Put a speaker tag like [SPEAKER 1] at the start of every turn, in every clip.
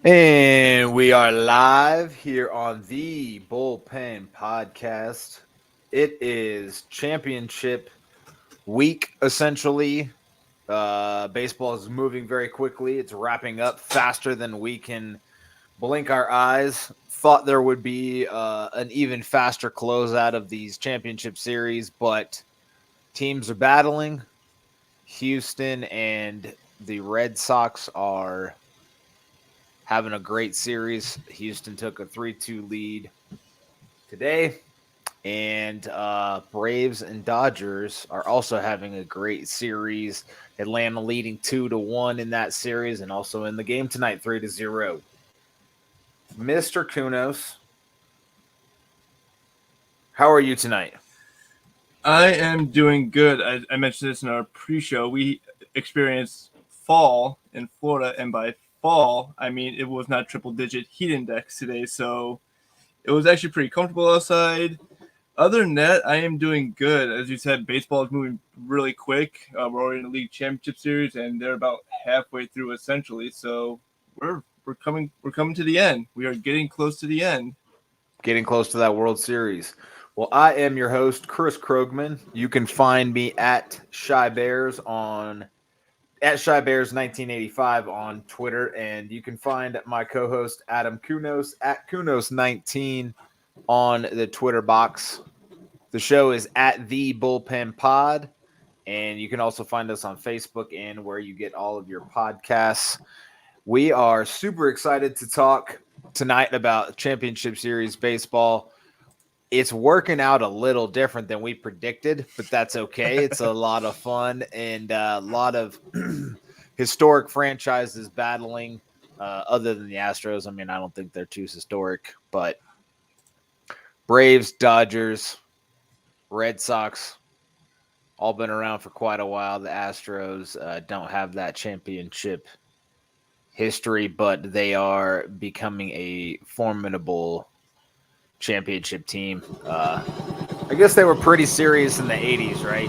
[SPEAKER 1] And we are live here on the Bullpen Podcast. It is championship week, essentially. Baseball is moving very quickly. It's wrapping up faster than we can blink our eyes. Thought there would be an even faster closeout of these championship series, but teams are battling. Houston and the Red Sox are having a great series. Houston took a 3-2 lead today. And Braves and Dodgers are also having a great series. Atlanta leading 2-1 in that series, and also in the game tonight, 3-0. Mr. Kunos, how are you tonight?
[SPEAKER 2] I am doing good. I mentioned this in our pre-show. We experienced fall in Florida, and by fall, I mean it was not triple-digit heat index today, so it was actually pretty comfortable outside. Other than that, I am doing good. As you said, baseball is moving really quick. We're already in the league championship series, and they're about halfway through essentially. So we're coming to the end. We are getting close to the end.
[SPEAKER 1] Getting close to that World Series. Well, I am your host, Chris Krogman. You can find me at Shy Bears on at Shy Bears 1985 on Twitter, and you can find my co-host Adam Kunos at Kunos19 on the Twitter box. The show is at the Bullpen Pod, and you can also find us on Facebook and where you get all of your podcasts. We are super excited to talk tonight about Championship Series baseball. It's working out a little different than we predicted, but that's okay. It's a lot of fun and a lot of historic franchises battling. Other than the Astros, I mean, I don't think they're too historic, but Braves, Dodgers, Red Sox, all been around for quite a while. The Astros don't have that championship history, but they are becoming a formidable championship team. I guess they were pretty serious in the 80s, right?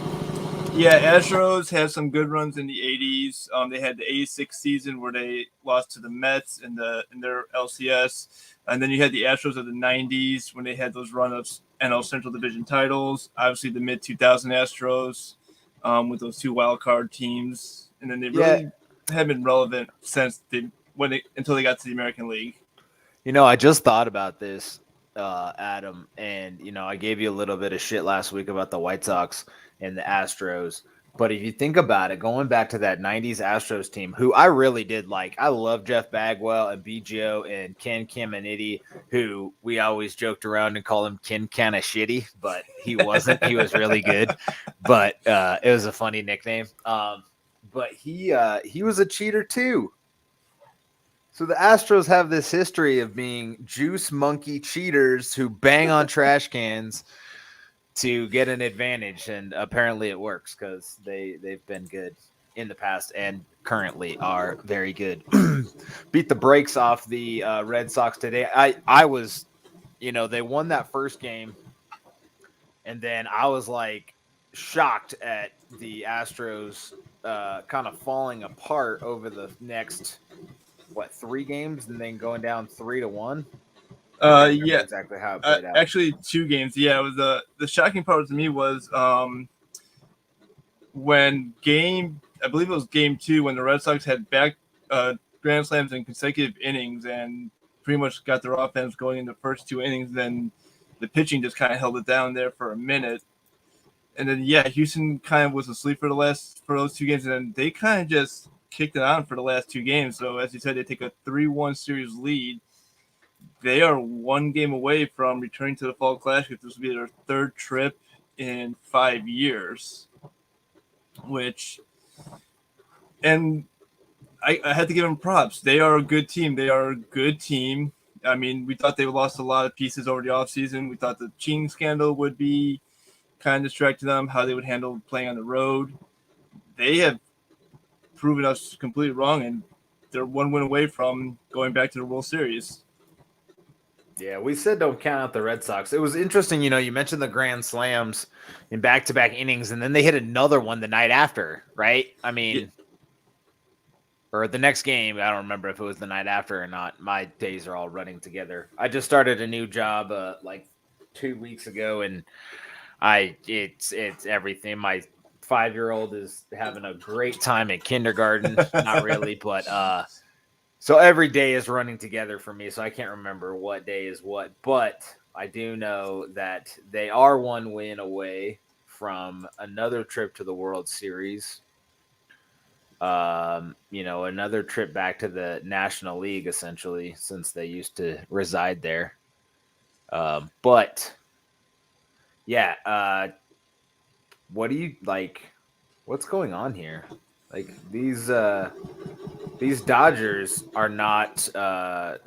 [SPEAKER 2] Yeah, Astros had some good runs in the '80s. They had the '86 season where they lost to the Mets in their LCS, and then you had the Astros of the '90s when they had those run-ups NL Central Division titles. Obviously, the mid 2000 Astros with those two wild card teams, and then they
[SPEAKER 1] Yeah.
[SPEAKER 2] really have been relevant since until they got to the American League.
[SPEAKER 1] I just thought about this, Adam, and I gave you a little bit of shit last week about the White Sox and the Astros. But if you think about it, going back to that '90s Astros team, who I really did like, I love Jeff Bagwell and BGO and Ken Caminiti, who we always joked around and called him Ken Kinda Shitty, but he wasn't. He was really good, but it was a funny nickname. But he was a cheater too. So the Astros have this history of being juice monkey cheaters who bang on trash cans to get an advantage, and apparently it works because they've been good in the past and currently are very good. Beat the brakes off the Red Sox today. I was, they won that first game, and then I was like shocked at the Astros kind of falling apart over the next 3 games and then going down 3-1. I can't remember
[SPEAKER 2] Yeah,
[SPEAKER 1] exactly how it played out.
[SPEAKER 2] actually 2 games. Yeah, it was the shocking part to me was when I believe it was game 2 when the Red Sox had back grand slams in consecutive innings and pretty much got their offense going in the first 2 innings. Then the pitching just kind of held it down there for a minute. And then, yeah, Houston kind of was asleep for those 2 games. And then they kind of just kicked it on for the last 2 games. So, as you said, they take a 3-1 series lead. They are 1 game away from returning to the Fall Classic. This will be their third trip in 5 years. And I had to give them props. They are a good team. I mean, we thought they lost a lot of pieces over the offseason. We thought the cheating scandal would be kind of distracting them, how they would handle playing on the road. They have proven us completely wrong, and they're 1 win away from going back to the World Series.
[SPEAKER 1] Yeah, we said don't count out the Red Sox. It was interesting, you mentioned the grand slams in back-to-back innings, and then they hit another one the night after, right? I mean, or the next game. I don't remember if it was the night after or not. My days are all running together. I just started a new job like 2 weeks ago, and it's everything. My 5-year-old is having a great time at kindergarten. Not really, but so every day is running together for me. So I can't remember what day is what, but I do know that they are one win away from another trip to the World Series. Another trip back to the National League, essentially, since they used to reside there. But yeah, what do you like? What's going on here? Like these Dodgers are not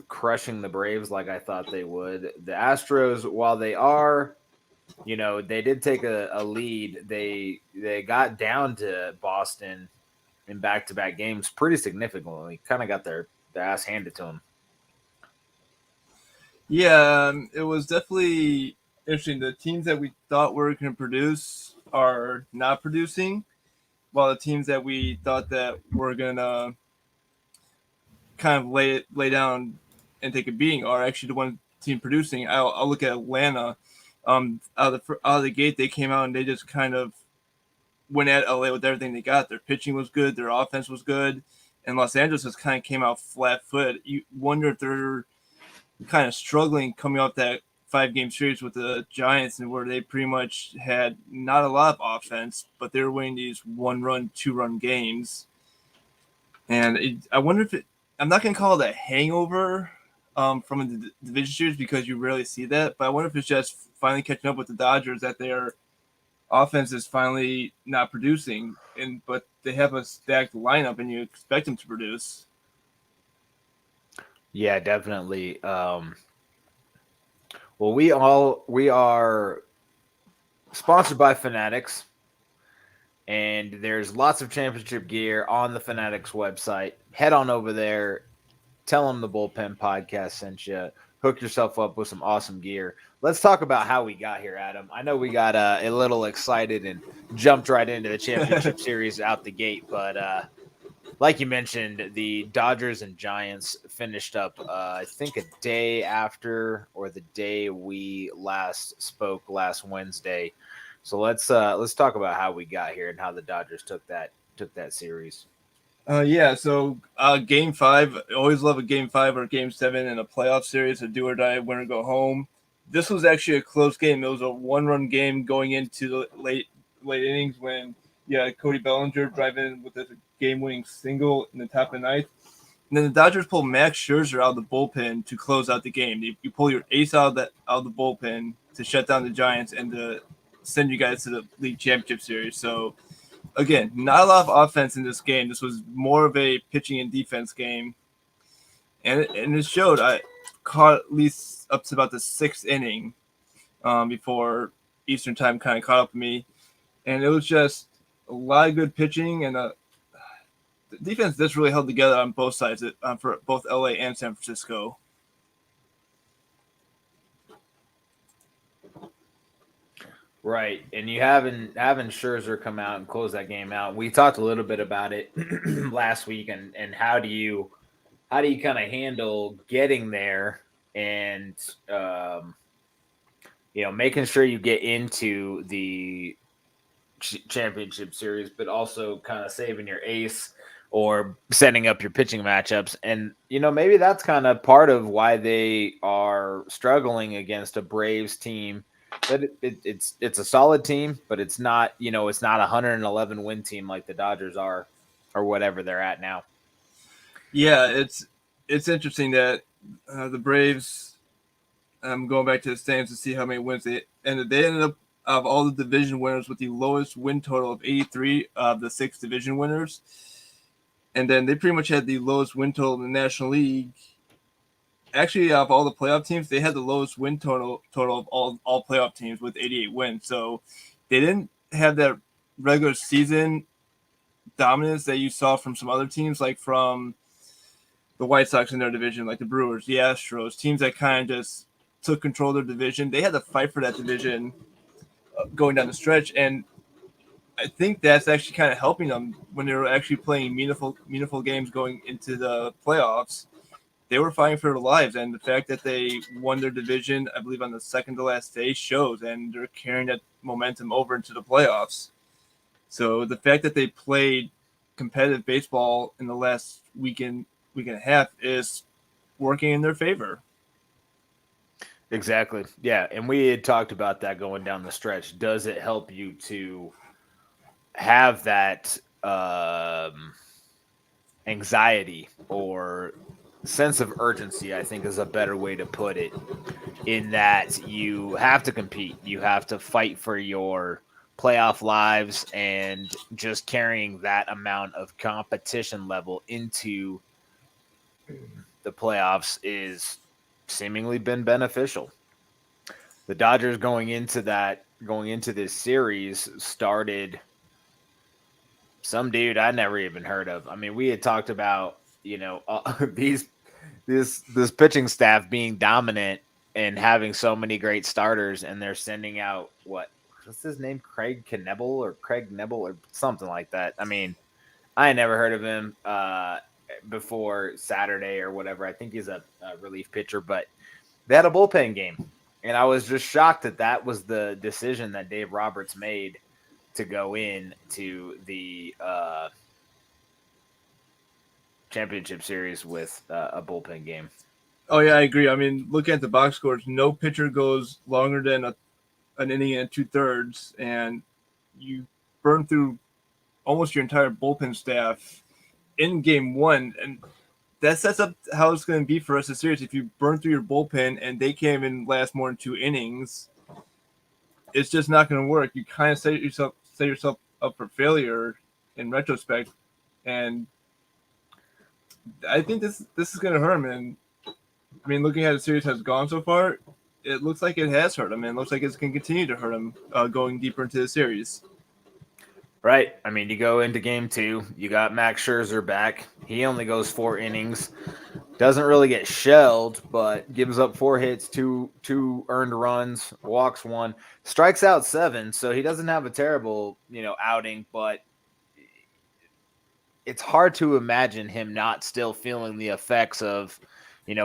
[SPEAKER 1] crushing the Braves like I thought they would. The Astros, while they are, they did take a lead. They got down to Boston in back-to-back games pretty significantly. Kind of got their ass handed to them.
[SPEAKER 2] Yeah, it was definitely interesting. The teams that we thought were going to produce are not producing, while the teams that we thought that were going to kind of lay down and take a beating are actually the one team producing. I'll look at Atlanta. Out of the gate, they came out and they just kind of went at LA with everything they got. Their pitching was good, their offense was good, and Los Angeles just kind of came out flat-footed. You wonder if they're kind of struggling coming off that 5-game series with the Giants, and where they pretty much had not a lot of offense, but they were winning these 1-run, 2-run games. And I wonder if I'm not going to call it a hangover from a division series because you rarely see that, but I wonder if it's just finally catching up with the Dodgers that their offense is finally not producing, but they have a stacked lineup and you expect them to produce.
[SPEAKER 1] Yeah, definitely. Well, we are sponsored by Fanatics, and there's lots of championship gear on the Fanatics website. Head on over there, tell them the Bullpen Podcast sent you. Hook yourself up with some awesome gear. Let's talk about how we got here, Adam. I know we got a little excited and jumped right into the championship series out the gate, but like you mentioned, the Dodgers and Giants finished up, I think, a day after or the day we last spoke last Wednesday. So let's talk about how we got here and how the Dodgers took that series.
[SPEAKER 2] So Game 5, I always love a Game 5 or Game 7 in a playoff series, a do or die, win or go home. This was actually a close game. It was a 1-run game going into the late innings when Cody Bellinger driving in with a game-winning single in the top of the ninth. And then the Dodgers pull Max Scherzer out of the bullpen to close out the game. You pull your ace out of the bullpen to shut down the Giants and to send you guys to the league championship series. So again, not a lot of offense in this game. This was more of a pitching and defense game. And it showed. I caught at least up to about the 6th inning before Eastern time kind of caught up with me. And it was just a lot of good pitching. And the defense just really held together on both sides for both LA and San Francisco.
[SPEAKER 1] Right, and you having Scherzer come out and close that game out. We talked a little bit about it last week, and how do you kind of handle getting there and making sure you get into the championship series, but also kind of saving your ace or setting up your pitching matchups. And maybe that's kind of part of why they are struggling against a Braves team. That it's a solid team, but it's not it's not a 111 win team like the Dodgers are, or whatever they're at now.
[SPEAKER 2] Yeah, it's interesting that the Braves. I'm going back to the standings to see how many wins they ended. They ended up of all the division winners with the lowest win total of 83 of the 6 division winners, and then they pretty much had the lowest win total in the National League. Actually, of all the playoff teams, they had the lowest win total of all playoff teams with 88 wins. So they didn't have that regular season dominance that you saw from some other teams, like from the White Sox in their division, like the Brewers, the Astros, teams that kind of just took control of their division. They had to fight for that division going down the stretch. And I think that's actually kind of helping them when they're actually playing meaningful games going into the playoffs. They were fighting for their lives, and the fact that they won their division, I believe, on the second to last day shows, and they're carrying that momentum over into the playoffs. So the fact that they played competitive baseball in the last week and a half is working in their favor.
[SPEAKER 1] Exactly. Yeah, and we had talked about that going down the stretch. Does it help you to have that anxiety or sense of urgency? I think is a better way to put it. In that you have to compete, you have to fight for your playoff lives, and just carrying that amount of competition level into the playoffs is seemingly been beneficial. The Dodgers going into this series started some dude I never even heard of. I mean, we had talked about, these this pitching staff being dominant and having so many great starters, and they're sending out what's his name, Craig Nebel or something like that. I mean, I had never heard of him before Saturday or whatever. I think he's a relief pitcher, but they had a bullpen game, and I was just shocked that that was the decision that Dave Roberts made to go in to the championship series with a bullpen game.
[SPEAKER 2] Oh yeah, I agree. I mean, looking at the box scores, no pitcher goes longer than an inning and 2/3, and you burn through almost your entire bullpen staff in game one, and that sets up how it's going to be for us this series. If you burn through your bullpen and they can't even last more than 2 innings, it's just not going to work. You kind of set yourself up for failure in retrospect, and I think this is going to hurt him. And I mean, looking at the series has gone so far, it looks like it has hurt him, and it looks like it's going to continue to hurt him going deeper into the series.
[SPEAKER 1] Right. I mean, you go into game 2, you got Max Scherzer back. He only goes 4 innings, doesn't really get shelled, but gives up 4 hits, two earned runs, walks 1, strikes out 7. So he doesn't have a terrible, outing, but it's hard to imagine him not still feeling the effects of,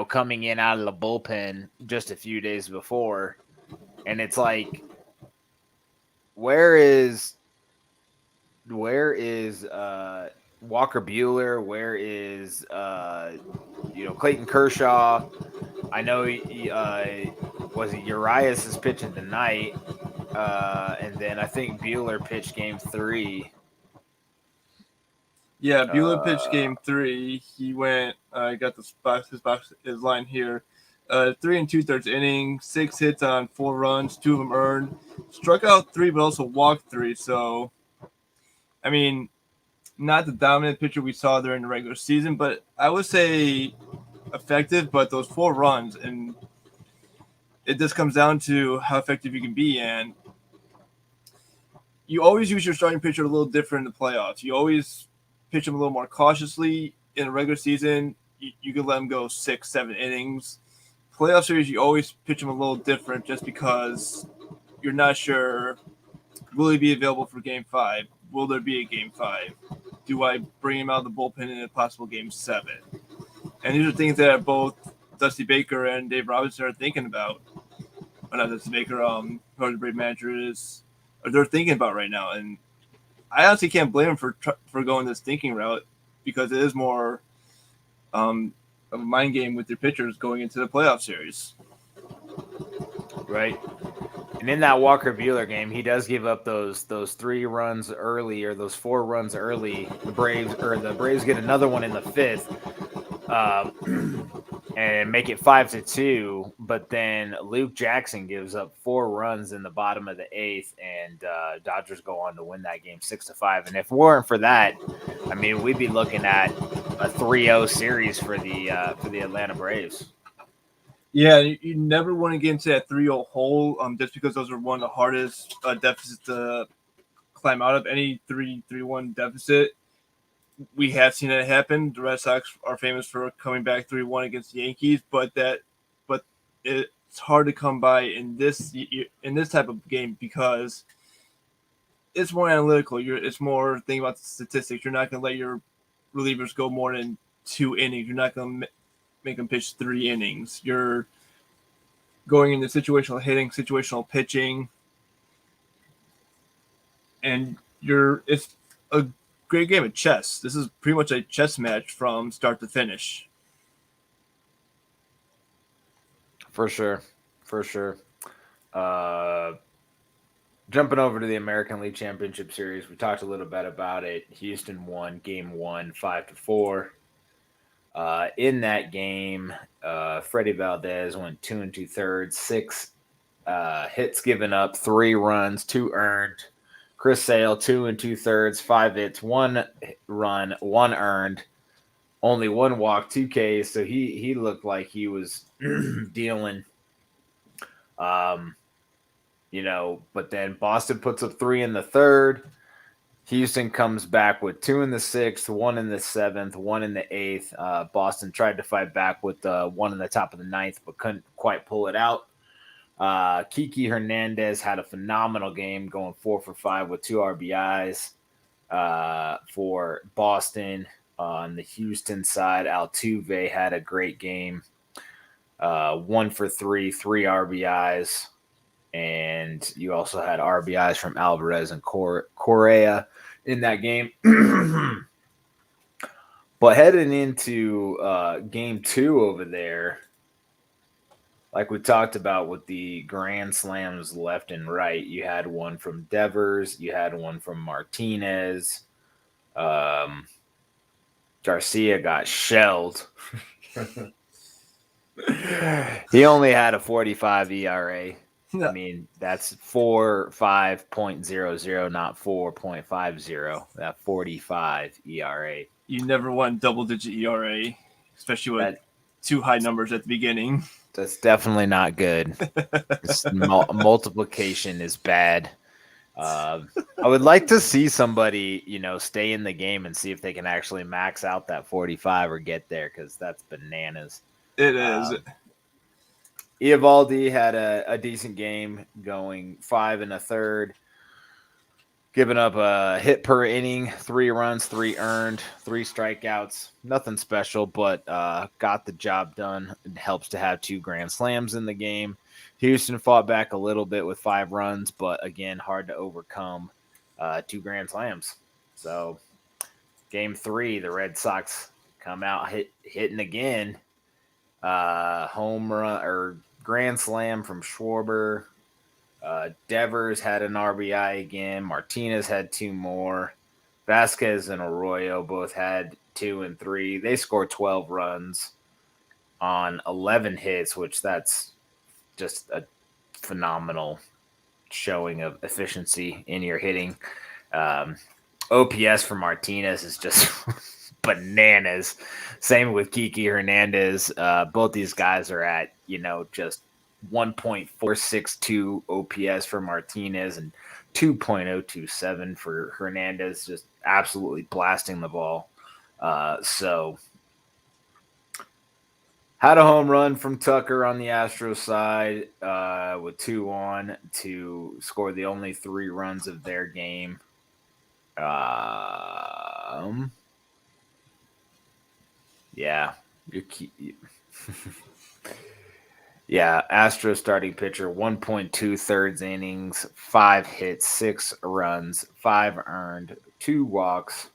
[SPEAKER 1] coming in out of the bullpen just a few days before. And it's like, where is Walker Buehler? Where is Clayton Kershaw? I know was it Urias is pitching tonight, and then I think Buehler pitched game 3.
[SPEAKER 2] Yeah, Buehler pitched game 3. He went. I got his line here. 3 2/3 inning, 6 hits on 4 runs, 2 of them earned. Struck out 3, but also walked 3. So, I mean, not the dominant pitcher we saw during the regular season, but I would say effective. But those 4 runs, and it just comes down to how effective you can be. And you always use your starting pitcher a little different in the playoffs. You always pitch him a little more cautiously. In a regular season, you could let him go 6, 7 innings. Playoff series, you always pitch him a little different just because you're not sure, will he be available for game 5? Will there be a game 5? Do I bring him out of the bullpen in a possible game 7? And these are things that both Dusty Baker and Dave Robinson are thinking about. Or not Dusty Baker, whoever the Brave manager is, or they're thinking about right now. And I honestly can't blame him for going this thinking route, because it is more of a mind game with your pitchers going into the playoff series.
[SPEAKER 1] Right. And in that Walker Buehler game, he does give up those 3 runs early, or those 4 runs early. The Braves get another one in the 5th, and make it 5-2. But then Luke Jackson gives up 4 runs in the bottom of the 8th, and Dodgers go on to win that game 6-5. And if it weren't for that, I mean, we'd be looking at a 3-0 series for the Atlanta Braves.
[SPEAKER 2] Yeah, you never want to get into that 3-0 hole, just because those are one of the hardest deficits to climb out of. Any 3-1 deficit, we have seen that happen. The Red Sox are famous for coming back 3-1 against the Yankees, but it's hard to come by in this type of game, because it's more analytical. It's more thinking about the statistics. You're not going to let your relievers go more than 2 innings. You're not going to make them pitch 3 innings. You're going into situational hitting, situational pitching, and it's a great game of chess. This is pretty much a chess match from start to finish.
[SPEAKER 1] For sure. Jumping over to the American League Championship Series, we talked a little bit about it. Houston won Game 1, 5-4. In that game, Freddie Valdez went 2 2/3, 6 hits given up, 3 runs, 2 earned. Chris Sale, 2 2/3, 5 hits, 1 run, 1 earned, only 1 walk, 2 Ks. So he looked like he was dealing. But then Boston puts up 3 in the 3rd. Houston comes back with 2 in the 6th, 1 in the 7th, 1 in the 8th. Boston tried to fight back with 1 in the top of the 9th, but couldn't quite pull it out. Kiki Hernandez had a phenomenal game, going 4 for 5 with 2 RBIs for Boston. On the Houston side, Altuve had a great game, 1 for 3, 3 RBIs. And you also had RBIs from Alvarez and Correa in that game. But heading into Game 2 over there, like we talked about with the grand slams left and right, you had one from Devers, you had one from Martinez. Garcia got shelled. He only had a 45 ERA. I mean, that's 5.00, not 4.50. That 45 ERA.
[SPEAKER 2] You never want double-digit ERA, especially with 2 high numbers at the beginning.
[SPEAKER 1] That's definitely not good. Multiplication is bad. I would like to see somebody, stay in the game and see if they can actually max out that 45 or get there, because that's bananas.
[SPEAKER 2] It is.
[SPEAKER 1] Eovaldi had a decent game, going 5 1/3, giving up a hit per inning, 3 runs, 3 earned, 3 strikeouts. Nothing special, but got the job done. It helps to have 2 grand slams in the game. Houston fought back a little bit with 5 runs, but again, hard to overcome 2 grand slams. So Game 3, the Red Sox come out hitting again. Home run or grand slam from Schwarber. Devers had an RBI again. Martinez had 2 more. Vasquez and Arroyo both had 2 and 3. They scored 12 runs on 11 hits, which that's just a phenomenal showing of efficiency in your hitting. OPS for Martinez is just bananas. Same with Kiki Hernandez. Both these guys are at, just 1.462 OPS for Martinez and 2.027 for Hernandez, just absolutely blasting the ball. So had a home run from Tucker on the Astros side with 2 on to score the only 3 runs of their game. Yeah. Yeah, Astros starting pitcher, 1.2 innings, 5 hits, 6 runs, 5 earned, 2 walks,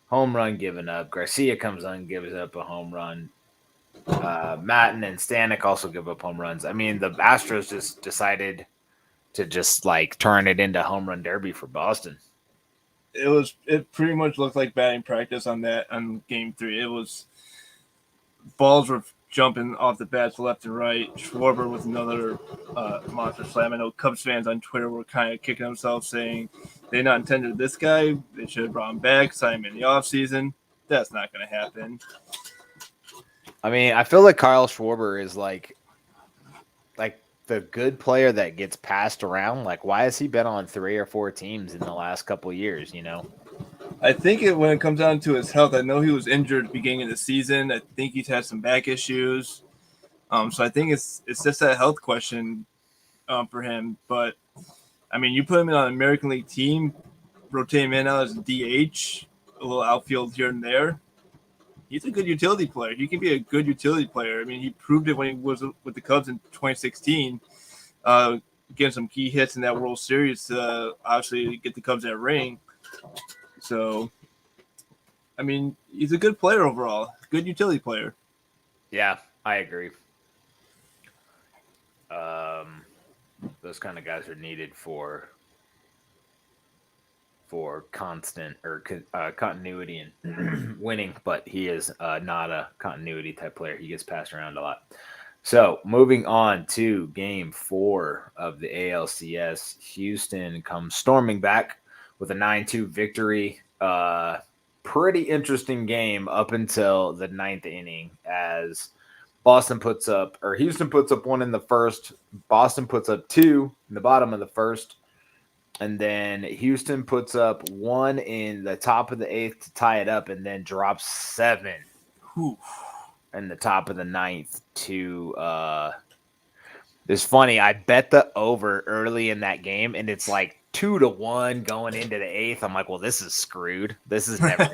[SPEAKER 1] home run given up. Garcia comes on and gives up a home run. Matten and Stanek also give up home runs. I mean, the Astros just decided to just turn it into home run derby for Boston.
[SPEAKER 2] It pretty much looked like batting practice on Game 3. It was balls were jumping off the bats left and right. Schwarber with another monster slam. I know Cubs fans on Twitter were kind of kicking themselves, saying they not intended this guy. They should have brought him back, sign him in the offseason. That's not going to happen.
[SPEAKER 1] I mean, I feel like Kyle Schwarber is like the good player that gets passed around. Why has he been on 3 or 4 teams in the last couple of years,
[SPEAKER 2] I think when it comes down to his health, I know he was injured at the beginning of the season. I think he's had some back issues. So I think it's just that health question for him. But, I mean, you put him in on an American League team, rotate him in as DH, a little outfield here and there. He's a good utility player. He can be a good utility player. I mean, he proved it when he was with the Cubs in 2016, getting some key hits in that World Series to obviously get the Cubs that ring. So, I mean, he's a good player overall. Good utility player.
[SPEAKER 1] Yeah, I agree. Those kind of guys are needed for constant or continuity and winning, but he is not a continuity type player. He gets passed around a lot. So moving on to game 4 of the ALCS, Houston comes storming back with a 9-2 victory. Pretty interesting game up until the 9th inning as Houston puts up 1 in the first. Boston puts up 2 in the bottom of the first. And then Houston puts up 1 in the top of the 8th to tie it up and then drops 7 in the top of the 9th to it's funny. I bet the over early in that game and it's like 2-1 going into the 8th. I'm like, well, this is screwed. This is never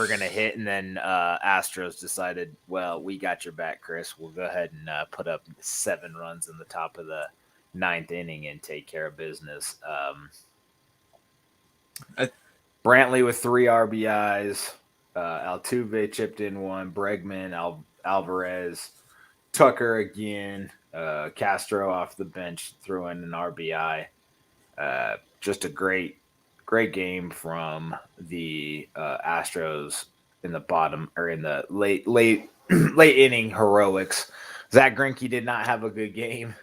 [SPEAKER 1] gonna hit. And then Astros decided, well, we got your back, Chris. We'll go ahead and put up 7 runs in the top of the 9th inning and take care of business. Brantley with 3 RBIs. Altuve chipped in 1. Bregman, Alvarez, Tucker again. Castro off the bench threw in an RBI. Just a great game from the Astros in the bottom or in the late inning heroics. Zach Greinke did not have a good game.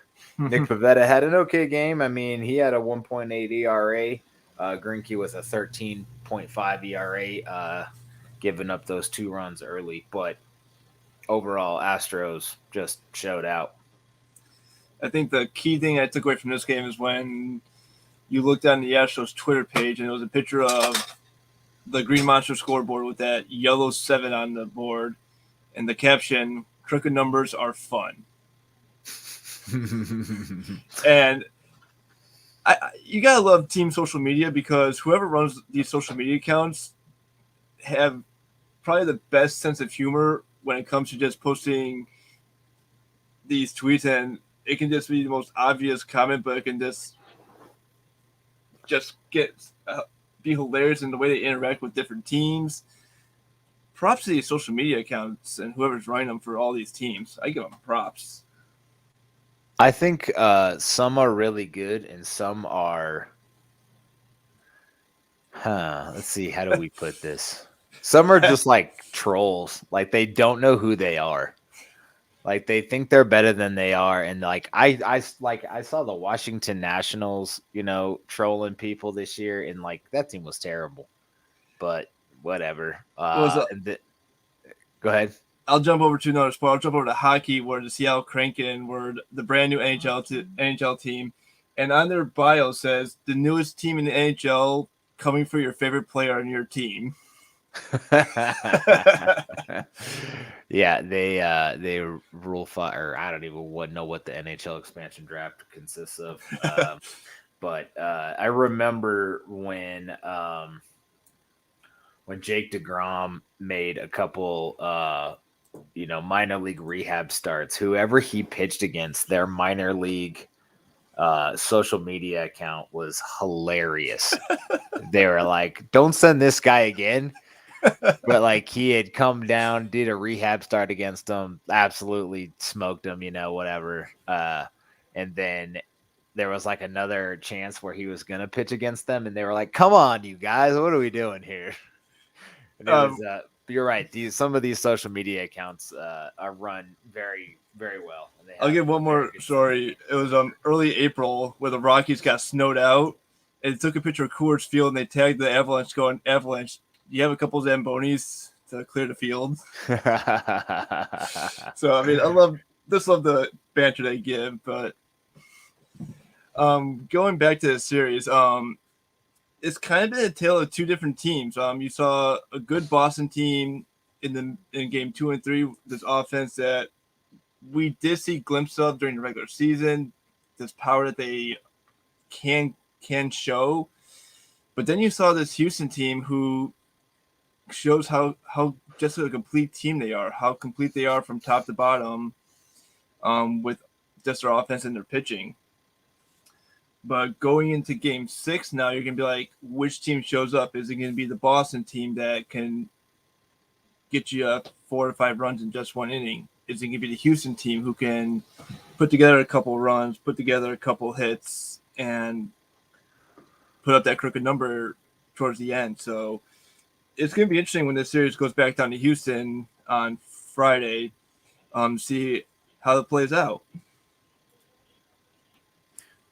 [SPEAKER 1] Nick Pivetta had an okay game. I mean, he had a 1.8 ERA. Greinke with a 13.5 ERA, giving up those 2 runs early. But overall, Astros just showed out.
[SPEAKER 2] I think the key thing I took away from this game is when you looked on the Astros Twitter page and it was a picture of the Green Monster scoreboard with that yellow 7 on the board and the caption, "Crooked numbers are fun." And you gotta love team social media because whoever runs these social media accounts have probably the best sense of humor when it comes to just posting these tweets, and it can just be the most obvious comment, but it can just get be hilarious in the way they interact with different teams. Props to these social media accounts and whoever's running them for all these teams. I give them props.
[SPEAKER 1] I think some are really good and some are let's see, how do we put this? Some are just like trolls. Like they don't know who they are. Like they think they're better than they are. And like I saw the Washington Nationals, trolling people this year, and like that team was terrible. But whatever. Go ahead.
[SPEAKER 2] I'll jump over to another sport. I'll jump over to hockey, where the Seattle Kraken were the brand new NHL team, and on their bio says the newest team in the NHL coming for your favorite player on your team.
[SPEAKER 1] Yeah, they rule 5, or I don't even know what the NHL expansion draft consists of. But I remember when Jake DeGrom made a couple minor league rehab starts, whoever he pitched against, their minor league social media account was hilarious. They were like, don't send this guy again. But like he had come down, did a rehab start against them, absolutely smoked them, whatever. And then there was like another chance where he was going to pitch against them. And they were like, come on, you guys, what are we doing here? And it was, you're right. Some of these social media accounts are run very, very well.
[SPEAKER 2] I'll give one more story. It was early April where the Rockies got snowed out, and they took a picture of Coors Field and they tagged the Avalanche going, "Avalanche, you have a couple Zambonis to clear the field." So I mean, I love the banter they give, but going back to the series, it's kind of been a tale of 2 different teams. You saw a good Boston team in game 2 and 3, this offense that we did see glimpses of during the regular season, this power that they can show. But then you saw this Houston team who shows how just a complete team they are, how complete they are from top to bottom, with just their offense and their pitching. But going into Game 6 now, you're going to be like, which team shows up? Is it going to be the Boston team that can get you 4 or 5 runs in just one inning? Is it going to be the Houston team who can put together a couple runs, put together a couple hits, and put up that crooked number towards the end? So it's going to be interesting when this series goes back down to Houston on Friday, see how it plays out.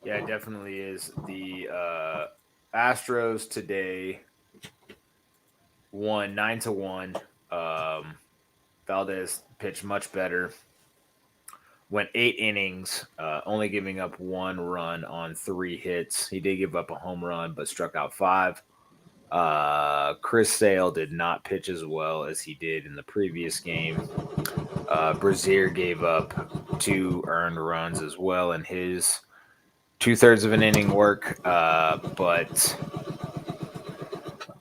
[SPEAKER 1] Yeah, it definitely is. The Astros today won 9-1. Valdez pitched much better. Went 8 innings, only giving up 1 run on 3 hits. He did give up a home run, but struck out 5. Chris Sale did not pitch as well as he did in the previous game. Brazier gave up 2 earned runs as well in his 2/3 of an inning work, but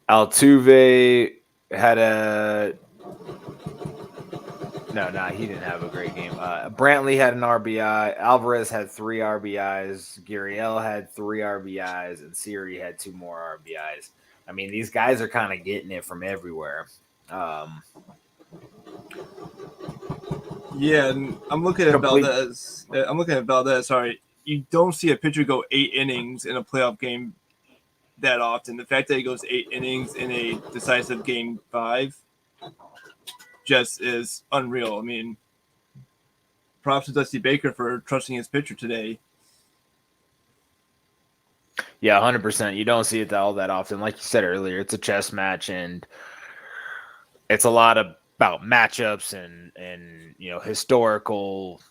[SPEAKER 1] Altuve had he didn't have a great game. Brantley had an RBI. Alvarez had 3 RBIs. Gurriel had 3 RBIs, and Siri had 2 more RBIs. I mean, these guys are kind of getting it from everywhere.
[SPEAKER 2] Yeah, and I'm looking at Valdez. Sorry, you don't see a pitcher go 8 innings in a playoff game that often. The fact that he goes 8 innings in a decisive Game 5 just is unreal. I mean, props to Dusty Baker for trusting his pitcher today.
[SPEAKER 1] Yeah, 100%. You don't see it all that often. Like you said earlier, it's a chess match, and it's a lot about matchups and historical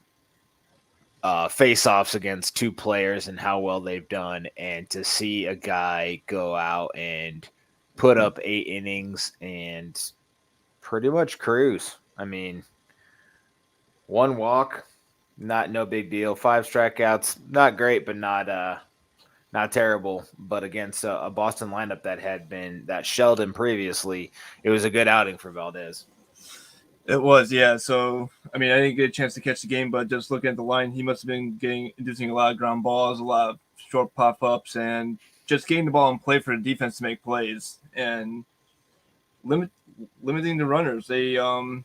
[SPEAKER 1] face-offs against 2 players and how well they've done. And to see a guy go out and put up 8 innings and pretty much cruise. I mean, 1 walk, no big deal. 5 strikeouts, not great, but not terrible. But against a Boston lineup that shelled him previously, it was a good outing for Valdez.
[SPEAKER 2] It was, yeah. So, I mean, I didn't get a chance to catch the game, but just looking at the line, he must have been inducing a lot of ground balls, a lot of short pop-ups, and just getting the ball in play for the defense to make plays and limiting the runners. They the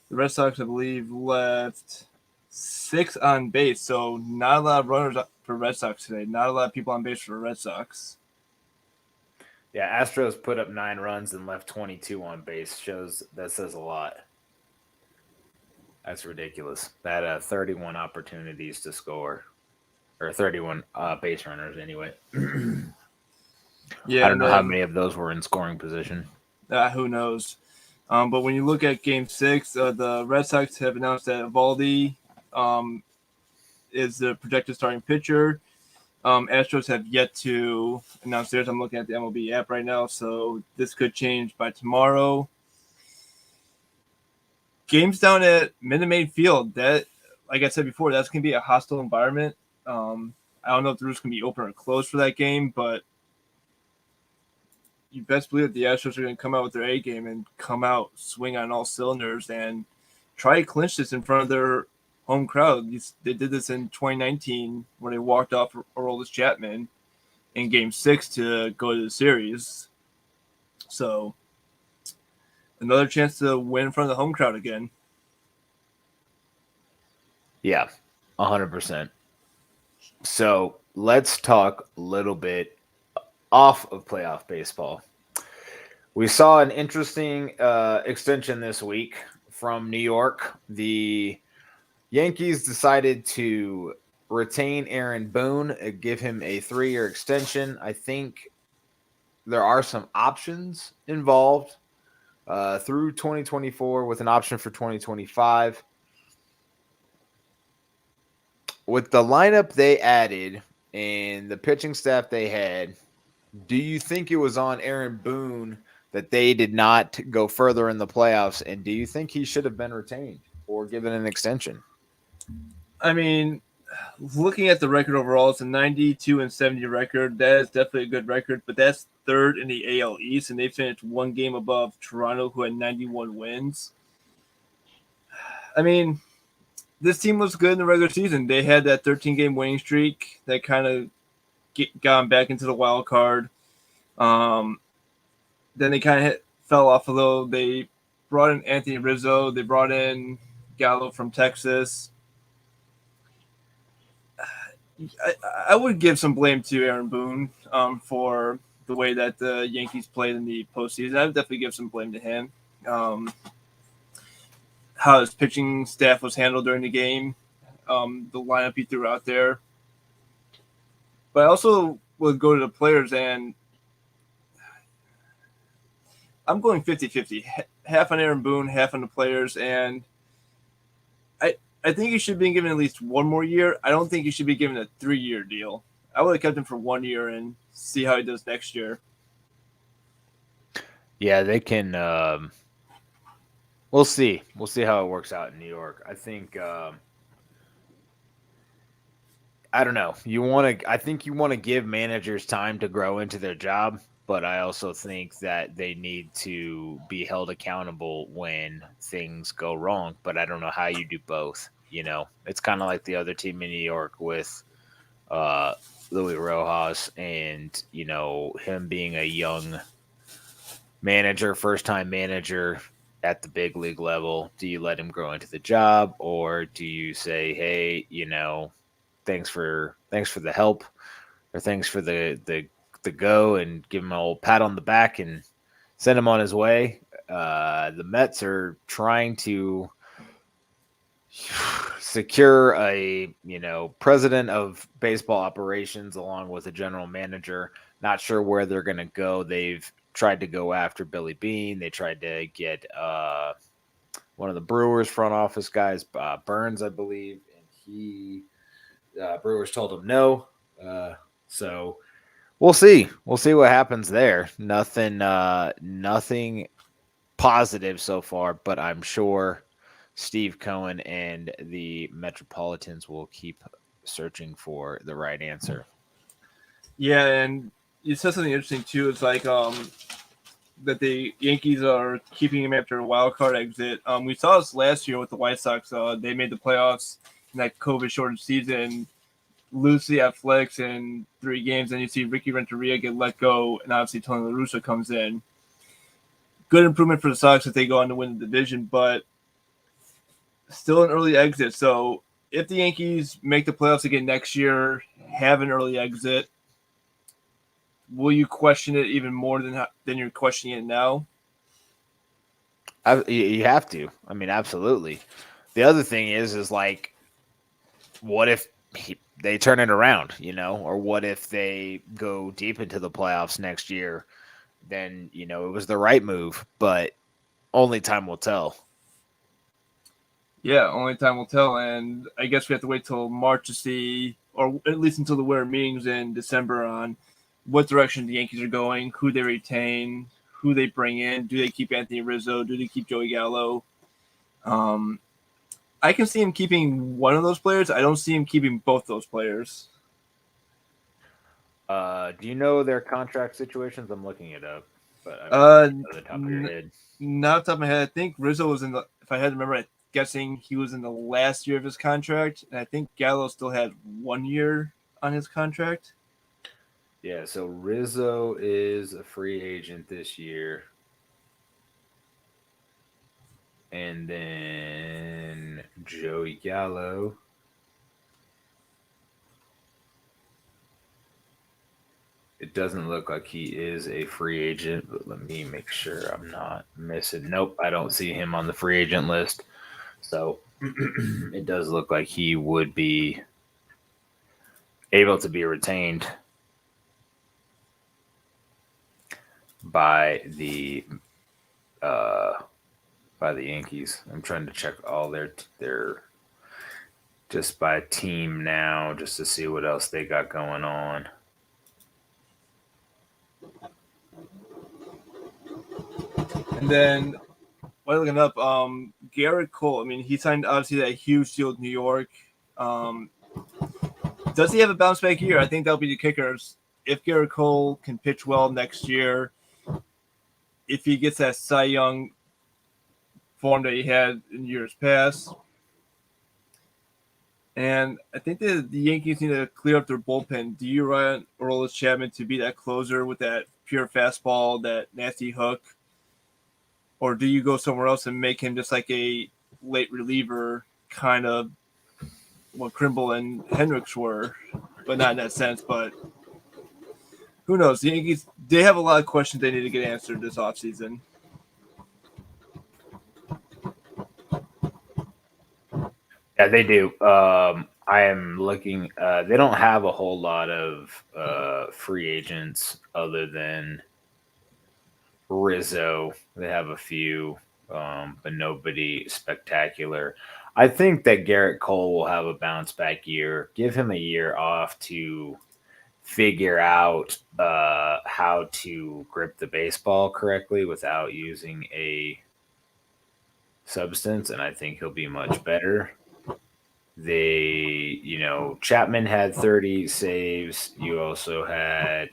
[SPEAKER 2] Red Sox, I believe, left 6 on base, so not a lot of runners for Red Sox today. Not a lot of people on base for the Red Sox.
[SPEAKER 1] Yeah, Astros put up 9 runs and left 22 on base. That says a lot. That's ridiculous. That 31 opportunities to score, or 31 base runners anyway.
[SPEAKER 2] Yeah,
[SPEAKER 1] I don't know how many of those were in scoring position.
[SPEAKER 2] Who knows? But when you look at Game 6, the Red Sox have announced that Eovaldi is the projected starting pitcher. Astros have yet to announce theirs. I'm looking at the MLB app right now, so this could change by tomorrow. Games down at Minute Maid Field. That, like I said before, that's going to be a hostile environment. I don't know if the roof's going to be open or closed for that game, but you best believe that the Astros are going to come out with their A game and come out, swing on all cylinders, and try to clinch this in front of their home crowd. They did this in 2019 when they walked off Aroldis Chapman in Game 6 to go to the series. So another chance to win in front of the home crowd again.
[SPEAKER 1] Yeah, 100%. So let's talk a little bit off of playoff baseball. We saw an interesting extension this week from New York. The Yankees decided to retain Aaron Boone, give him a 3-year extension. I think there are some options involved through 2024 with an option for 2025. With the lineup they added and the pitching staff they had, do you think it was on Aaron Boone that they did not go further in the playoffs? And do you think he should have been retained or given an extension?
[SPEAKER 2] I mean, looking at the record overall, it's a 92-70 record. That is definitely a good record, but that's third in the AL East, and they finished one game above Toronto, who had 91 wins. I mean, this team was good in the regular season. They had that 13-game winning streak that kind of got them back into the wild card. Then they kind of fell off a little. They brought in Anthony Rizzo. They brought in Gallo from Texas. I would give some blame to Aaron Boone for the way that the Yankees played in the postseason. I would definitely give some blame to him. How his pitching staff was handled during the game, the lineup he threw out there. But I also would go to the players, and I'm going 50-50. Half on Aaron Boone, half on the players, and I think he should be given at least one more year. I don't think he should be given a 3-year deal. I would have kept him for 1 year and see how he does next year.
[SPEAKER 1] Yeah, they can. We'll see. We'll see how it works out in New York. I think. I don't know. I think you want to give managers time to grow into their job, but I also think that they need to be held accountable when things go wrong. But I don't know how you do both. It's kind of like the other team in New York with Louis Rojas and, him being a young manager, first-time manager at the big league level. Do you let him grow into the job, or do you say, hey, thanks for the help, or thanks for the go, and give him an old pat on the back and send him on his way? The Mets are trying to secure a president of baseball operations along with a general manager. Not sure where they're going to go. They've tried to go after Billy Beane. They tried to get one of the Brewers front office guys, Burns, I believe, and Brewers told him no. So we'll see. We'll see what happens there. Nothing positive so far, but I'm sure Steve Cohen and the Metropolitans will keep searching for the right answer.
[SPEAKER 2] Yeah, and you said something interesting too. It's like that the Yankees are keeping him after a wild card exit. We saw this last year with the White Sox. They made the playoffs in that COVID shortened season, lose the Athletics in 3 games, and you see Ricky Renteria get let go, and obviously Tony La Russa comes in. Good improvement for the Sox if they go on to win the division, but still an early exit. So if the Yankees make the playoffs again next year, have an early exit, will you question it even more than you're questioning it now?
[SPEAKER 1] You have to. I mean, absolutely. The other thing is like, what if they turn it around, or what if they go deep into the playoffs next year? Then, it was the right move, but only time will tell.
[SPEAKER 2] Yeah, only time will tell. And I guess we have to wait till March to see, or at least until the winter meetings in December, on what direction the Yankees are going, who they retain, who they bring in. Do they keep Anthony Rizzo? Do they keep Joey Gallo? I can see him keeping one of those players. I don't see him keeping both those players.
[SPEAKER 1] Do you know their contract situations? I'm looking it up, but I don't know the top of your head.
[SPEAKER 2] Not off the top of my head. I think Rizzo was if I had to remember, I'm guessing he was in the last year of his contract, and I think Gallo still had 1 year on his contract.
[SPEAKER 1] Yeah, so Rizzo is a free agent this year. And then Joey Gallo. It doesn't look like he is a free agent, but let me make sure I'm not missing. Nope, I don't see him on the free agent list. So it does look like he would be able to be retained by the Yankees. I'm trying to check all their just by team now, just to see what else they got going on.
[SPEAKER 2] And then while looking up, Garrett Cole. I mean, he signed obviously that huge deal with New York. Does he have a bounce back year? I think that'll be the kickers. If Garrett Cole can pitch well next year, if he gets that Cy Young form that he had in years past, and I think that the Yankees need to clear up their bullpen. Do you want Aroldis Chapman to be that closer with that pure fastball, that nasty hook? Or do you go somewhere else and make him just like a late reliever, kind of what Krimble and Hendricks were, but not in that sense. But who knows? The Yankees, they have a lot of questions they need to get answered this offseason.
[SPEAKER 1] Yeah, they do. I am looking. They don't have a whole lot of free agents other than Rizzo. They have a few, but nobody spectacular. I think that Garrett Cole will have a bounce back year. Give him a year off to figure out how to grip the baseball correctly without using a substance, and I think he'll be much better. Chapman had 30 saves. You also had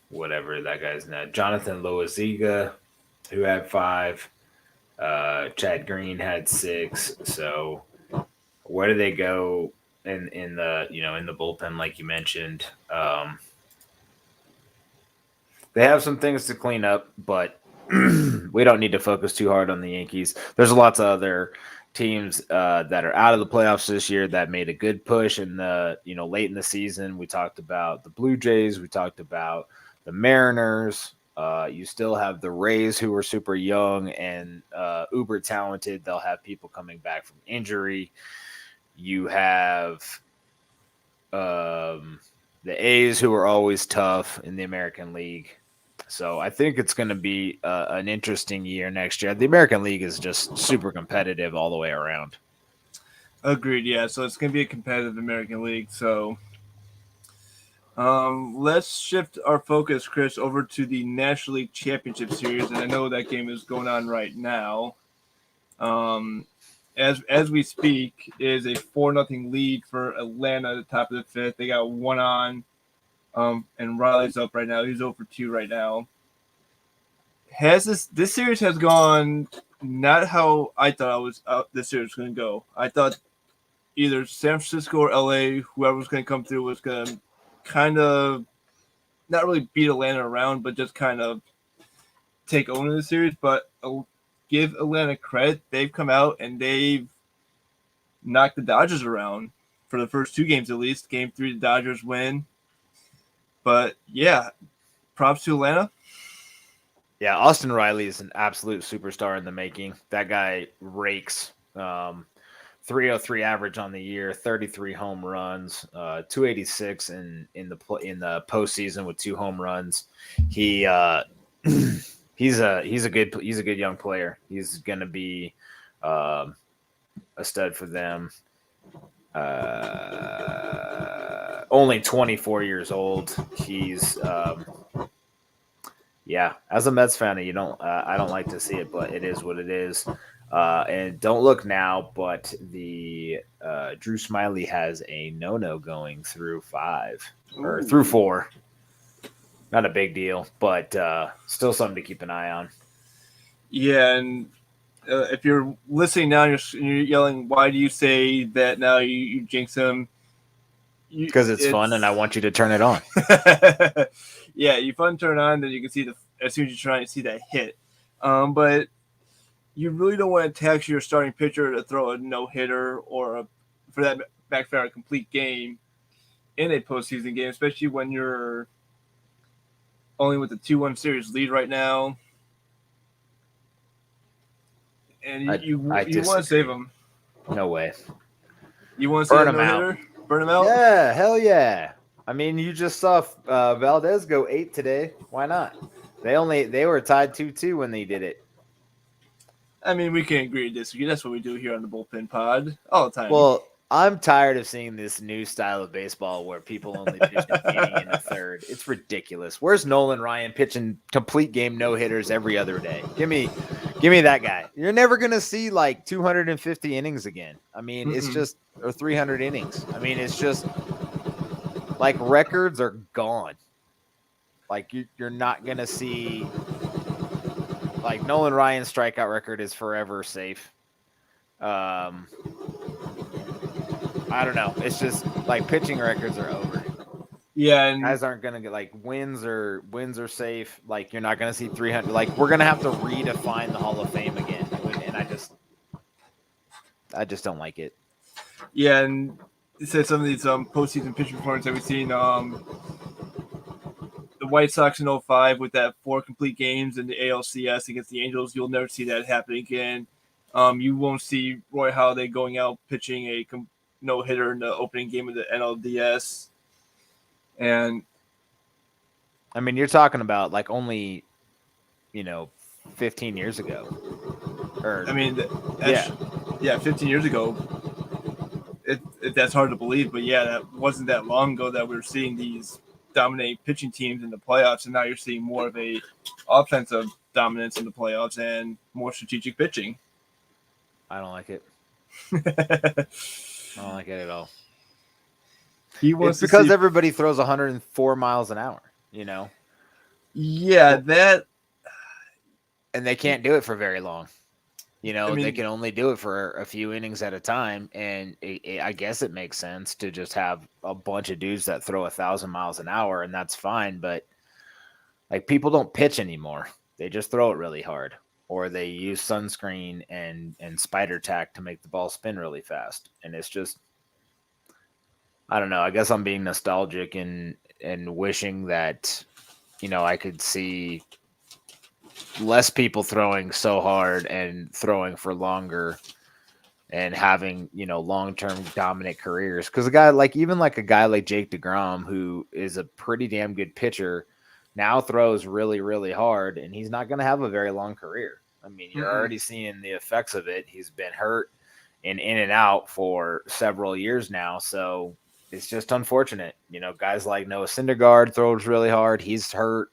[SPEAKER 1] whatever that guy's name, Jonathan Loaziga, who had 5. Chad Green had 6. So where do they go in the bullpen, like you mentioned? They have some things to clean up, but we don't need to focus too hard on the Yankees. There's lots of other teams that are out of the playoffs this year that made a good push in the late in the season. We talked about the Blue Jays. We talked about the Mariners. You still have the Rays, who are super young and uber talented. They'll have people coming back from injury. You have the A's, who are always tough in the American League. So I think it's going to be an interesting year next year. The American League is just super competitive all the way around.
[SPEAKER 2] Agreed, yeah. So it's going to be a competitive American League. So let's shift our focus, Chris, over to the National League Championship Series. And I know that game is going on right now. As we speak, it is a 4-0 lead for Atlanta at the top of the 5th. They got 1 on. And Riley's up right now. He's 0 for 2 right now. This series has gone not how I thought this series was going to go. I thought either San Francisco or LA, whoever was going to come through, was going to kind of not really beat Atlanta around, but just kind of take over the series. But give Atlanta credit. They've come out and they've knocked the Dodgers around for the first 2 games at least. Game 3, the Dodgers win. But, yeah, props to Atlanta.
[SPEAKER 1] Yeah, Austin Riley is an absolute superstar in the making. That guy rakes. 303 average on the year, 33 home runs, 286 in the postseason with 2 home runs. He's a good young player. He's going to be a stud for them. Only 24 years old. He's as a Mets fan, I don't like to see it, but it is what it is. And don't look now, but the Drew Smyly has a no going through 5 or through 4. Not a big deal, but still something to keep an eye on.
[SPEAKER 2] Yeah, and if you're listening now, you're yelling, "Why do you say that now? You jinx him."
[SPEAKER 1] Because it's fun, and I want you to turn it on.
[SPEAKER 2] Yeah, you fun turn on, then you can see as soon as you're trying to see that hit. But you really don't want to tax your starting pitcher to throw a no-hitter or for that matter, a complete game in a postseason game, especially when you're only with the 2-1 series lead right now. And you want to save them.
[SPEAKER 1] No way.
[SPEAKER 2] You want to save a no-hitter? Burn him out?
[SPEAKER 1] Yeah, hell yeah. I mean, you just saw Valdez go 8 today. Why not? They were tied 2-2 when they did it.
[SPEAKER 2] I mean, we can agree to disagree. That's what we do here on the Bullpen Pod all the time.
[SPEAKER 1] Well, I'm tired of seeing this new style of baseball where people only pitch an inning in the 3rd. It's ridiculous. Where's Nolan Ryan pitching complete game no-hitters every other day? Give me Give me that guy. You're never going to see like 250 innings again. I mean, it's just, or 300 innings. I mean, it's just like records are gone. Like you're not going to see, like Nolan Ryan's strikeout record is forever safe. I don't know. It's just like pitching records are over.
[SPEAKER 2] Yeah, and
[SPEAKER 1] Guys aren't gonna get like wins are safe. Like you're not gonna see 300. Like we're gonna have to redefine the Hall of Fame again, and I just don't like it.
[SPEAKER 2] yeah, and it said some of these postseason pitching performances that we've seen. The White Sox in 05 with that 4 complete games in the ALCS against the Angels. You'll never see that happen again. You won't see Roy Halladay going out pitching a no-hitter in the opening game of the NLDS. And
[SPEAKER 1] I mean, you're talking about like only, 15 years ago. Or
[SPEAKER 2] I mean, 15 years ago. That's hard to believe, but yeah, that wasn't that long ago that we were seeing these dominating pitching teams in the playoffs, and now you're seeing more of a offensive dominance in the playoffs and more strategic pitching.
[SPEAKER 1] I don't like it. I don't like it at all. It's because everybody throws 104 miles an hour,
[SPEAKER 2] Yeah, that.
[SPEAKER 1] And they can't do it for very long.
[SPEAKER 2] I mean,
[SPEAKER 1] they can only do it for a few innings at a time. And I guess it makes sense to just have a bunch of dudes that throw 1,000 miles an hour, and that's fine. But like people don't pitch anymore. They just throw it really hard, or they use sunscreen and spider tack to make the ball spin really fast. And it's just, I don't know. I guess I'm being nostalgic and wishing that, I could see less people throwing so hard and throwing for longer and having, long-term dominant careers. Because a guy like Jake DeGrom, who is a pretty damn good pitcher, now throws really, really hard, and he's not going to have a very long career. I mean, you're already seeing the effects of it. He's been hurt and in and out for several years now, so it's just unfortunate. Guys like Noah Syndergaard throws really hard. He's hurt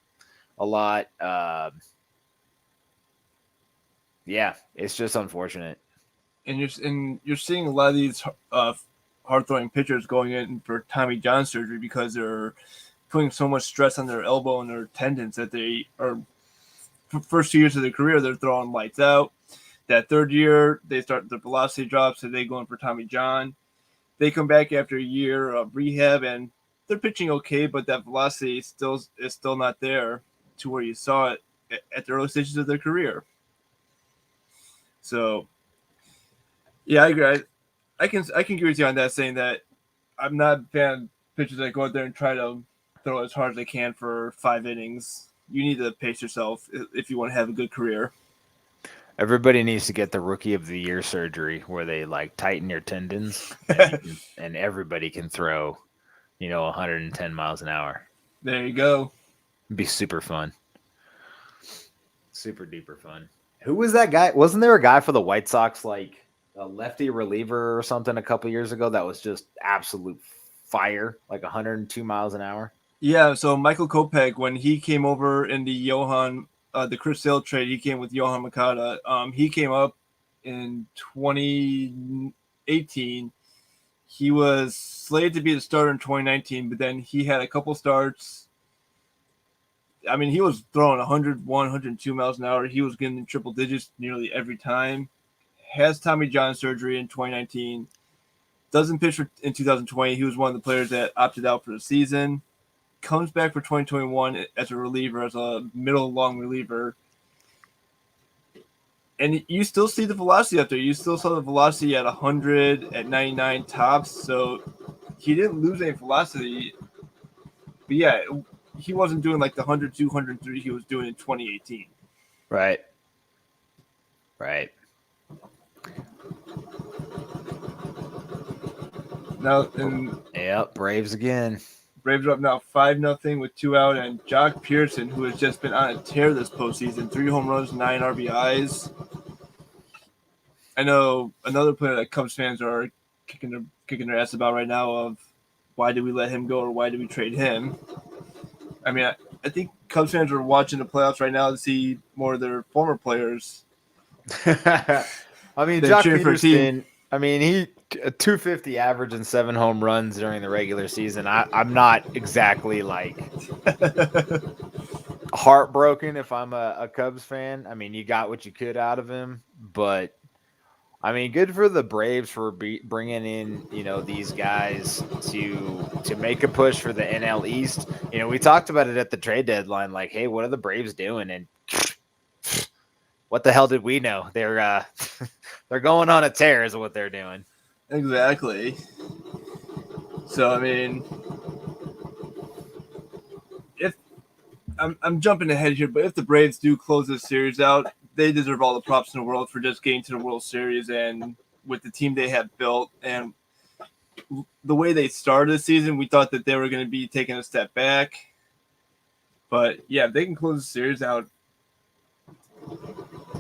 [SPEAKER 1] a lot. Yeah, it's just unfortunate.
[SPEAKER 2] And you're seeing a lot of these hard throwing pitchers going in for Tommy John surgery because they're putting so much stress on their elbow and their tendons that they are first 2 years of their career they're throwing lights out. That third year their velocity drops, so they go in for Tommy John. They come back after a year of rehab and they're pitching okay, but that velocity is still not there to where you saw it at the early stages of their career. So, yeah, I agree. I can agree with you on that, saying that I'm not a fan of pitchers that go out there and try to throw as hard as they can for 5 innings. You need to pace yourself if you want to have a good career.
[SPEAKER 1] Everybody needs to get the Rookie of the Year surgery where they like tighten your tendons and everybody can throw, 110 miles an hour.
[SPEAKER 2] There you go.
[SPEAKER 1] It'd be super fun. Super duper fun. Who was that guy? Wasn't there a guy for the White Sox, like a lefty reliever or something a couple years ago that was just absolute fire, like 102 miles an hour?
[SPEAKER 2] Yeah, so Michael Kopech, when he came over in the Chris Sale trade, he came with Yohan Moncada. He came up in 2018. He was slated to be the starter in 2019, but then he had a couple starts. I mean, he was throwing 101, 102 miles an hour. He was getting in triple digits nearly every time. Has Tommy John surgery in 2019. Doesn't pitch in 2020. He was one of the players that opted out for the season. Comes back for 2021 as a reliever, as a middle-long reliever. And you still see the velocity out there. You still saw the velocity at 100, at 99 tops. So he didn't lose any velocity. But yeah, he wasn't doing like the 102, 103 he was doing in 2018.
[SPEAKER 1] Right.
[SPEAKER 2] Now, and
[SPEAKER 1] yep, Braves again.
[SPEAKER 2] Braves are up now 5-0 with 2 out, and Jock Pearson, who has just been on a tear this postseason, 3 home runs, 9 RBIs. I know another player that Cubs fans are kicking their ass about right now of why did we let him go or why did we trade him? I mean, I think Cubs fans are watching the playoffs right now to see more of their former players
[SPEAKER 1] I mean,
[SPEAKER 2] than
[SPEAKER 1] Jock
[SPEAKER 2] cheering for a team.
[SPEAKER 1] Peterson. I mean, he a 250 average and 7 home runs during the regular season. I'm not exactly like heartbroken if I'm a Cubs fan. I mean, you got what you could out of him, but I mean, good for the Braves for bringing in, these guys to make a push for the NL East. We talked about it at the trade deadline, like, hey, what are the Braves doing? And what the hell did we know? They're they're going on a tear, is what they're doing.
[SPEAKER 2] Exactly. So I mean, if I'm jumping ahead here, but if the Braves do close this series out, they deserve all the props in the world for just getting to the World Series and with the team they have built and the way they started the season. We thought that they were going to be taking a step back, but yeah, if they can close the series out,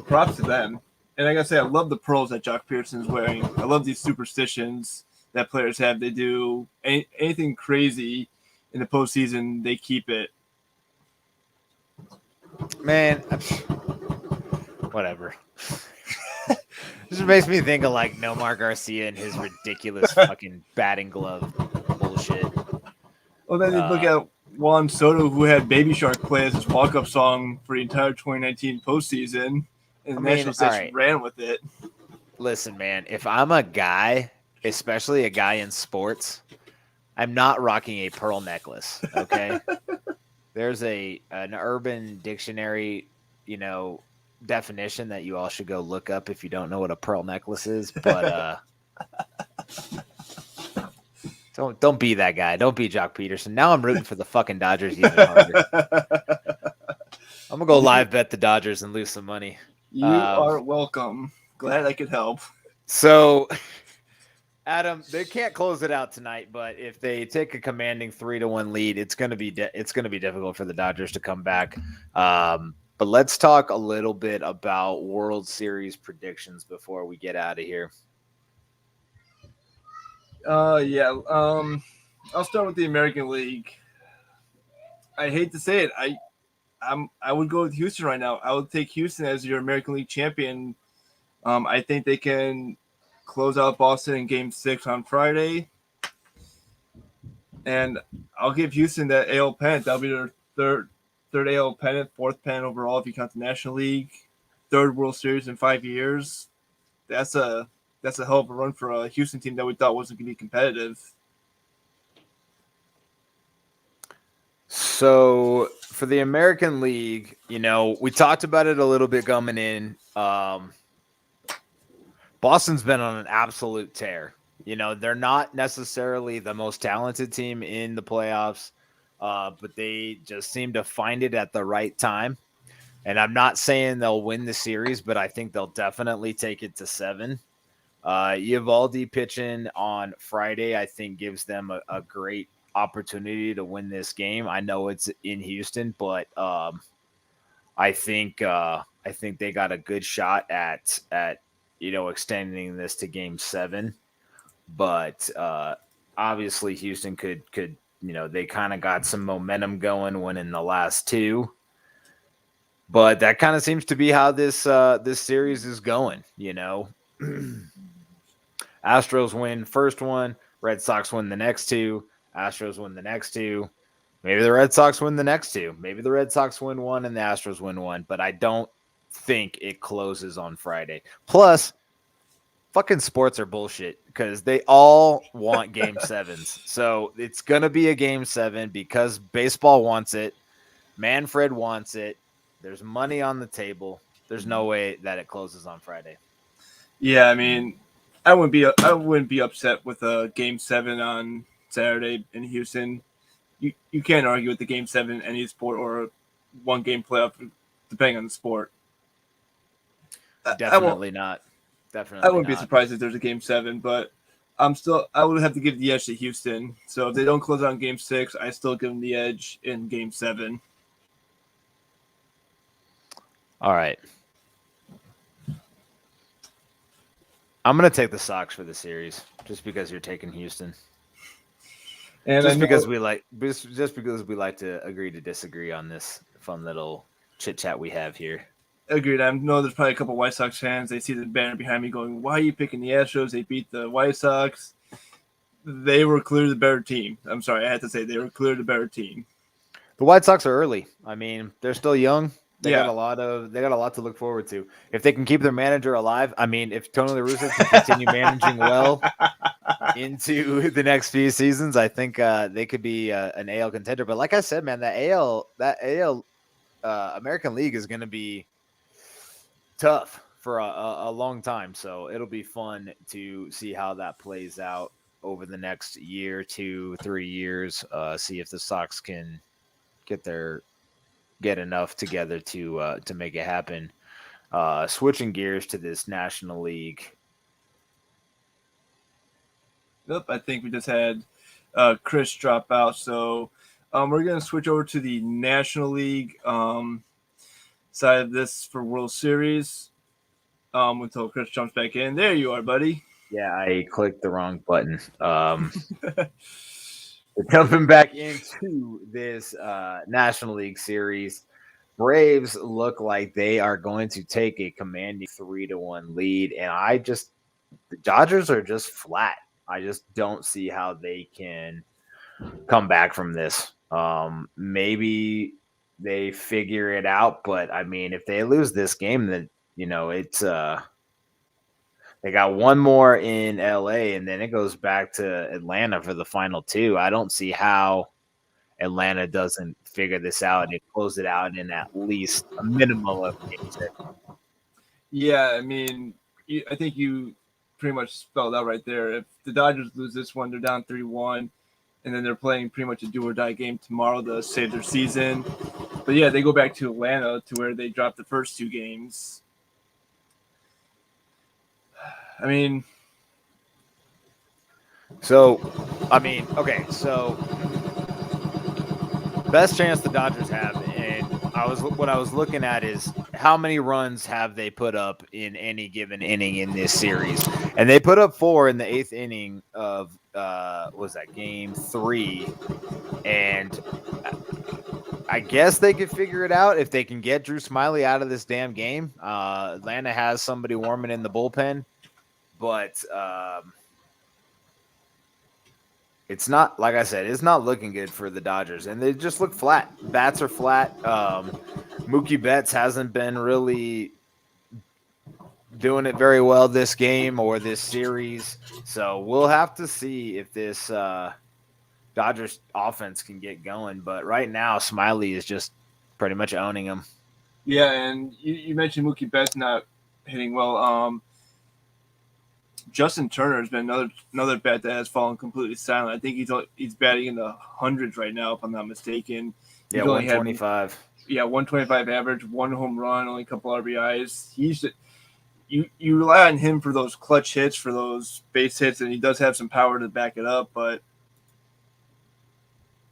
[SPEAKER 2] props to them. And like I say, I love the pearls that Jock Pearson is wearing. I love these superstitions that players have. They do anything crazy in the postseason, they keep it.
[SPEAKER 1] Man, whatever. This makes me think of like Nomar Garcia and his ridiculous fucking batting glove bullshit.
[SPEAKER 2] Well, then you look at Juan Soto, who had Baby Shark play as his walk-up song for the entire 2019 postseason, and the National Station ran with it.
[SPEAKER 1] Listen, man, if I'm a guy, especially a guy in sports, I'm not rocking a pearl necklace, okay? There's an Urban Dictionary, definition that you all should go look up if you don't know what a pearl necklace is, but don't be that guy. Don't be Jock Peterson. Now I'm rooting for the fucking Dodgers even harder. I'm gonna go live bet the Dodgers and lose some money.
[SPEAKER 2] You are welcome. Glad I could help.
[SPEAKER 1] So, Adam, they can't close it out tonight, but if they take a commanding 3-1 lead, it's gonna be difficult for the Dodgers to come back. But let's talk a little bit about World Series predictions before we get out of here.
[SPEAKER 2] I'll start with the American League. I hate to say it, I would go with Houston right now. I would take Houston as your American League champion. I think they can close out Boston in Game 6 on Friday, and I'll give Houston that AL pennant. That'll be their third AL pennant, fourth pennant overall if you count the National League, third World Series in 5 years. That's a hell of a run for a Houston team that we thought wasn't going to be competitive.
[SPEAKER 1] So for the American League, we talked about it a little bit coming in. Boston's been on an absolute tear. They're not necessarily the most talented team in the playoffs, but they just seem to find it at the right time. And I'm not saying they'll win the series, but I think they'll definitely take it to 7. Eovaldi pitching on Friday, I think, gives them a great opportunity to win this game. I know it's in Houston, but I think they got a good shot at extending this to Game 7. But obviously, Houston could they kind of got some momentum going winning the last 2. But that kind of seems to be how this series is going. Astros win first one, Red Sox win the next 2, Astros win the next 2. Maybe the Red Sox win the next 2. Maybe the Red Sox win 1 and the Astros win 1. But I don't think it closes on Friday. Plus, fucking sports are bullshit because they all want Game 7s. So it's going to be a Game 7 because baseball wants it. Manfred wants it. There's money on the table. There's no way that it closes on Friday.
[SPEAKER 2] Yeah, I mean, I wouldn't be upset with a Game 7 on Saturday in Houston. You can't argue with the Game 7 in any sport or a one-game playoff, depending on the sport.
[SPEAKER 1] Definitely not. Definitely,
[SPEAKER 2] I wouldn't be surprised if there's a Game 7, but I would have to give the edge to Houston. So if they don't close out in Game 6, I still give them the edge in Game 7.
[SPEAKER 1] All right. I'm going to take the Sox for the series just because you're taking Houston. And just because we like to agree to disagree on this fun little chit chat we have here.
[SPEAKER 2] Agreed. I know there's probably a couple White Sox fans. They see the banner behind me going, why are you picking the Astros? They beat the White Sox. They were clearly the better team. I'm sorry, I had to say they were clearly the better team.
[SPEAKER 1] The White Sox are early. I mean, they're still young. They
[SPEAKER 2] Yeah.
[SPEAKER 1] got a lot to look forward to. If they can keep their manager alive, I mean, if Tony La Russa can continue managing well into the next few seasons, I think they could be an AL contender. But like I said, man, that AL American League is going to be tough for a long time. So it'll be fun to see how that plays out over the next year, 2, 3 years. See if the Sox can get enough together to make it happen. Switching gears to this National League.
[SPEAKER 2] Yep, I think we just had Chris drop out. So we're going to switch over to the National League side of this for World Series until Chris jumps back in. There you are, buddy.
[SPEAKER 1] Yeah, I clicked the wrong button. Jumping back into this National League series, Braves look like they are going to take a commanding 3-1 lead, and the Dodgers are just flat. I just don't see how they can come back from this. Maybe they figure it out, but I mean, if they lose this game, then it's they got one more in LA, and then it goes back to Atlanta for the final 2. I don't see how Atlanta doesn't figure this out and close it out in at least a minimum of game 6.
[SPEAKER 2] Yeah, I mean, I think you pretty much spelled out right there. If the Dodgers lose this one, they're down 3-1, and then they're playing pretty much a do or die game tomorrow to save their season. But yeah, they go back to Atlanta to where they dropped the first 2 games. I mean,
[SPEAKER 1] okay, so best chance the Dodgers have, and what I was looking at is how many runs have they put up in any given inning in this series, and they put up 4 in the 8th inning of was that game 3, and I guess they could figure it out if they can get Drew Smyly out of this damn game. Atlanta has somebody warming in the bullpen, but it's not, like I said, it's not looking good for the Dodgers, and they just look flat. Bats are flat. Mookie Betts hasn't been really doing it very well this game or this series, so we'll have to see if this Dodgers offense can get going. But right now, Smyly is just pretty much owning them.
[SPEAKER 2] Yeah, and you mentioned Mookie Betts not hitting well. Justin Turner has been another bat that has fallen completely silent. I think he's batting in the hundreds right now, if I'm not mistaken.
[SPEAKER 1] Yeah, 125.
[SPEAKER 2] 125 average, 1 home run, only a couple RBIs. You rely on him for those clutch hits, for those base hits, and he does have some power to back it up.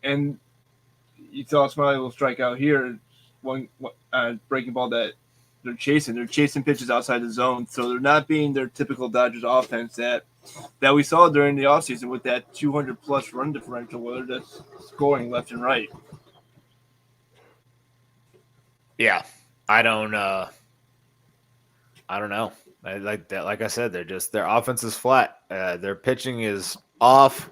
[SPEAKER 2] And you thought Smyly will strike out here, one breaking ball that they're chasing. They're chasing pitches outside the zone, so they're not being their typical Dodgers offense that we saw during the offseason with that 200-plus run differential where they're just scoring left and right.
[SPEAKER 1] Yeah, I don't know. Like I said, their offense is flat. Their pitching is off.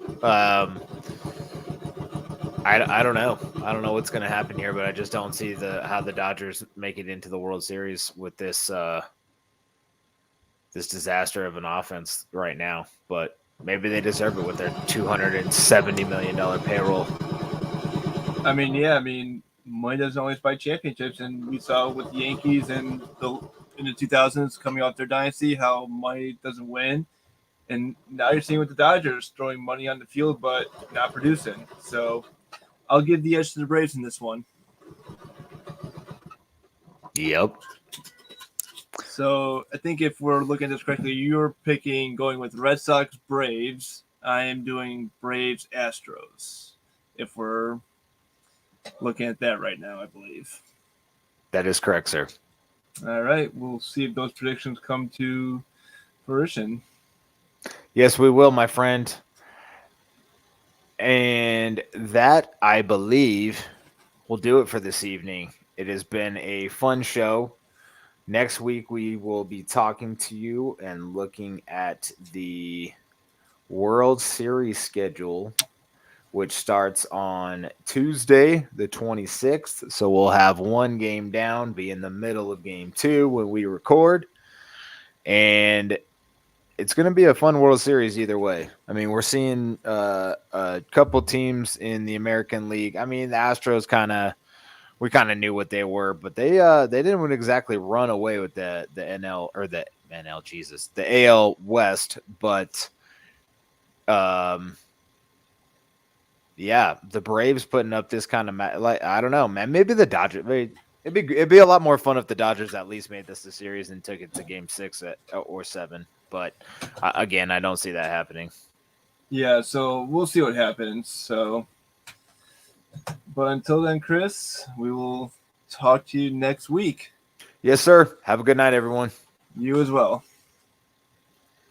[SPEAKER 1] I don't know. I don't know what's going to happen here, but I just don't see how the Dodgers make it into the World Series with this this disaster of an offense right now. But maybe they deserve it with their $270 million payroll.
[SPEAKER 2] I mean, money doesn't always buy championships, and we saw with the Yankees and in the 2000s coming off their dynasty how money doesn't win. And now you're seeing with the Dodgers throwing money on the field but not producing. So I'll give the edge to the Braves in this one.
[SPEAKER 1] Yep.
[SPEAKER 2] So I think if we're looking at this correctly, you're going with Red Sox, Braves. I am doing Braves, Astros. If we're looking at that right now, I believe.
[SPEAKER 1] That is correct, sir.
[SPEAKER 2] All right. We'll see if those predictions come to fruition.
[SPEAKER 1] Yes, we will, my friend. And that, I believe, will do it for this evening. It has been a fun show. Next week, we will be talking to you and looking at the World Series schedule, which starts on Tuesday, the 26th. So we'll have one game down, be in the middle of game 2 when we record. And it's going to be a fun World Series either way. I mean, we're seeing a couple teams in the American League. I mean, the Astros we kind of knew what they were, but they didn't exactly run away with the NL or the AL West, but yeah, the Braves putting up this kind of I don't know, man. Maybe the Dodgers. It'd be a lot more fun if the Dodgers at least made this the series and took it to Game 6 or 7. But again, I don't see that happening.
[SPEAKER 2] Yeah, so we'll see what happens. So, but until then, Chris, we will talk to you next week.
[SPEAKER 1] Yes, sir. Have a good night, everyone.
[SPEAKER 2] You as well.